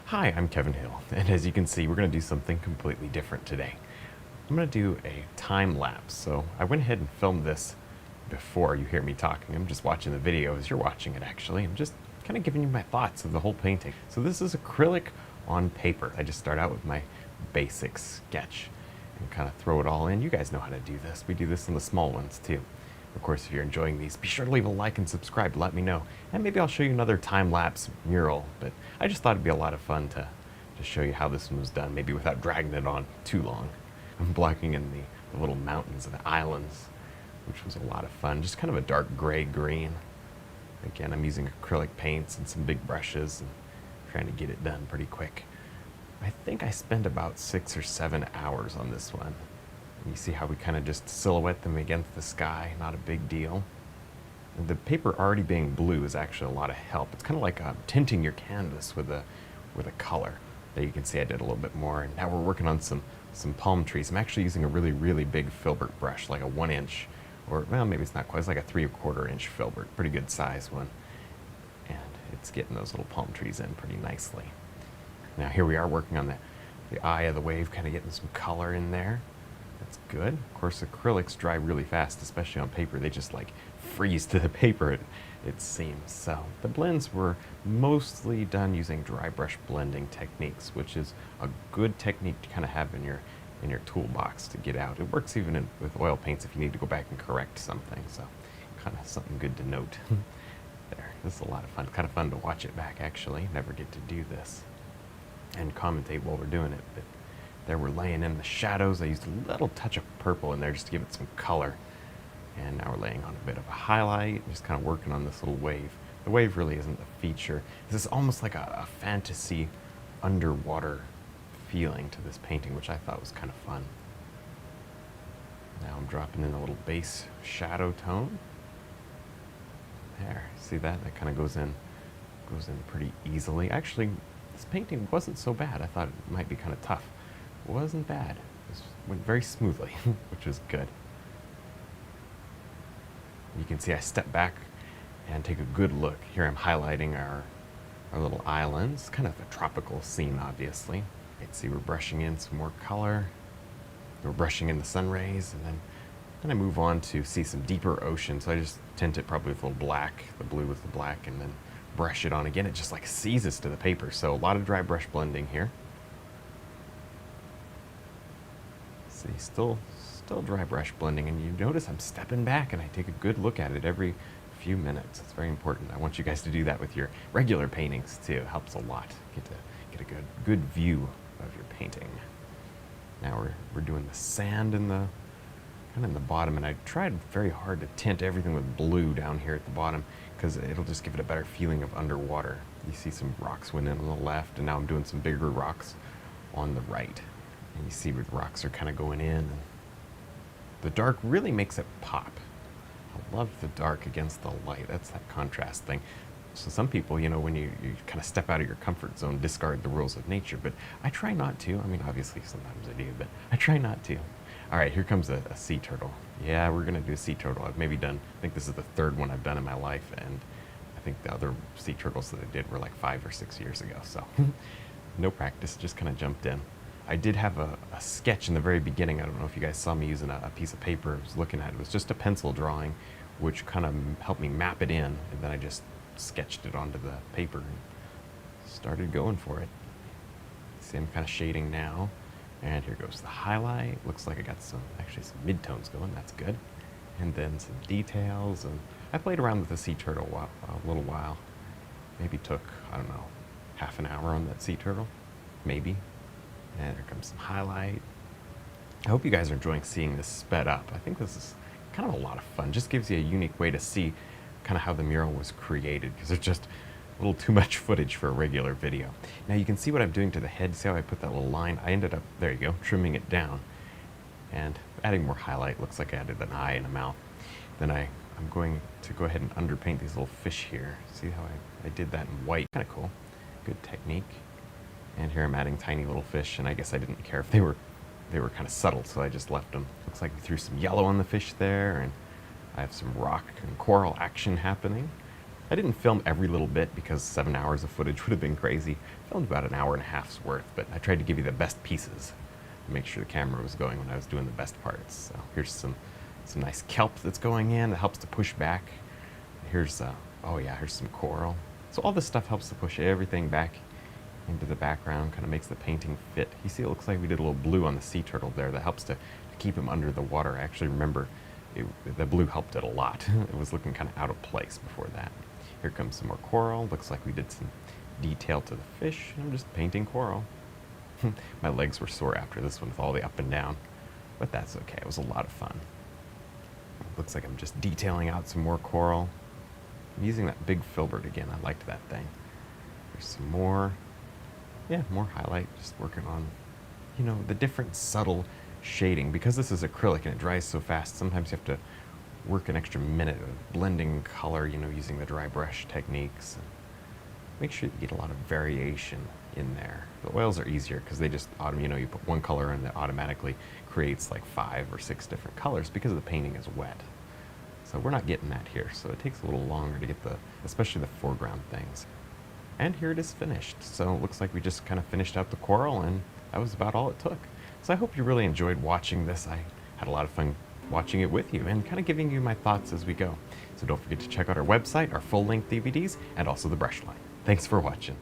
Hi, I'm Kevin Hill, and as you can see, we're going to do something completely different today. I'm going to do a time lapse, so I went ahead and filmed this before you hear me talking. I'm just watching the video as you're watching it, actually. I'm just kind of giving you my thoughts of the whole painting. So this is acrylic on paper. I just start out with my basic sketch and kind of throw it all in. You guys know how to do this. We do this in the small ones too. Of course, if you're enjoying these, be sure to leave a like and subscribe. Let me know. And maybe I'll show you another time-lapse mural. But I just thought it'd be a lot of fun to show you how this one was done, maybe without dragging it on too long. I'm blocking in the little mountains and the islands, which was a lot of fun. Just kind of a dark gray-green. Again, I'm using acrylic paints and some big brushes and trying to get it done pretty quick. I think I spent about 6 or 7 hours on this one. You see how we kind of just silhouette them against the sky, not a big deal. And the paper already being blue is actually a lot of help. It's kind of like tinting your canvas with a color. There you can see I did a little bit more, and now we're working on some palm trees. I'm actually using a really big filbert brush, like a 1 inch, or well, maybe it's not quite, it's like a 3/4 inch filbert, pretty good size one. And it's getting those little palm trees in pretty nicely. Now here we are working on the eye of the wave, kind of getting some color in there. That's good. Of course, acrylics dry really fast, especially on paper. They just like freeze to the paper, it seems. So the blends were mostly done using dry brush blending techniques, which is a good technique to kind of have in your toolbox to get out. It works even with oil paints if you need to go back and correct something. So kind of something good to note. There, this is a lot of fun. Kind of fun to watch it back, actually. Never get to do this and commentate while we're doing it. But there we're laying in the shadows. I used a little touch of purple in there just to give it some color. And now we're laying on a bit of a highlight, just kind of working on this little wave. The wave really isn't a feature. This is almost like a fantasy underwater feeling to this painting, which I thought was kind of fun. Now I'm dropping in a little base shadow tone. There, see that? That kind of goes in pretty easily. Actually, this painting wasn't so bad. I thought it might be kind of tough. It wasn't bad. It went very smoothly, which was good. You can see I step back and take a good look. Here I'm highlighting our little islands, kind of a tropical scene, obviously. You can see we're brushing in some more color. We're brushing in the sun rays, and then I move on to see some deeper ocean. So I just tint it probably with a little black, the blue with the black, and then brush it on again. It just like seizes to the paper. So a lot of dry brush blending here. See, still dry brush blending, and you notice I'm stepping back and I take a good look at it every few minutes. It's very important. I want you guys to do that with your regular paintings too. It helps a lot. Get a good view of your painting. Now we're doing the sand in the kind of in the bottom, and I tried very hard to tint everything with blue down here at the bottom because it'll just give it a better feeling of underwater. You see some rocks went in on the left, and now I'm doing some bigger rocks on the right. And you see where the rocks are kind of going in. And the dark really makes it pop. I love the dark against the light. That's that contrast thing. So some people, when you kind of step out of your comfort zone, discard the rules of nature. But I try not to. I mean, obviously sometimes I do, but I try not to. All right, here comes a sea turtle. Yeah, we're going to do a sea turtle. I've maybe done, I think this is the 3rd one I've done in my life. And I think the other sea turtles that I did were like 5 or 6 years ago. So no practice, just kind of jumped in. I did have a sketch in the very beginning. I don't know if you guys saw me using a piece of paper I was looking at. It was just a pencil drawing, which kind of helped me map it in. And then I just sketched it onto the paper and started going for it. See, I'm kind of shading now. And here goes the highlight. Looks like I got actually some midtones going. That's good. And then some details. And I played around with the sea turtle a little while. Maybe took, I don't know, half an hour on that sea turtle. Maybe. And there comes some highlight. I hope you guys are enjoying seeing this sped up. I think this is kind of a lot of fun. Just gives you a unique way to see kind of how the mural was created, because there's just a little too much footage for a regular video. Now you can see what I'm doing to the head. See how I put that little line? I ended up, there you go, trimming it down and adding more highlight. Looks like I added an eye and a mouth. Then I'm going to go ahead and underpaint these little fish here. See how I did that in white? Kind of cool. Good technique. And here I'm adding tiny little fish, and I guess I didn't care if they were kind of subtle, so I just left them. Looks like we threw some yellow on the fish there, and I have some rock and coral action happening. I didn't film every little bit because 7 hours of footage would have been crazy. I filmed about an hour and a half's worth, but I tried to give you the best pieces to make sure the camera was going when I was doing the best parts. So here's some nice kelp that's going in that helps to push back. Here's, here's some coral. So all this stuff helps to push everything back into the background, kind of makes the painting fit. You see, it looks like we did a little blue on the sea turtle there that helps to keep him under the water. I actually remember the blue helped it a lot. It was looking kind of out of place before that. Here comes some more coral. Looks like we did some detail to the fish. I'm just painting coral. My legs were sore after this one with all the up and down, but that's okay. It was a lot of fun. Looks like I'm just detailing out some more coral. I'm using that big filbert again. I liked that thing. There's some more. Yeah, more highlight. Just working on, the different subtle shading. Because this is acrylic and it dries so fast, sometimes you have to work an extra minute of blending color, using the dry brush techniques. Make sure you get a lot of variation in there. The oils are easier because they just, you put one color and it automatically creates like 5 or 6 different colors because the painting is wet. So we're not getting that here. So it takes a little longer to get especially the foreground things. And here it is finished. So it looks like we just kind of finished out the coral, and that was about all it took. So I hope you really enjoyed watching this. I had a lot of fun watching it with you and kind of giving you my thoughts as we go. So don't forget to check out our website, our full-length DVDs, and also the brush line. Thanks for watching.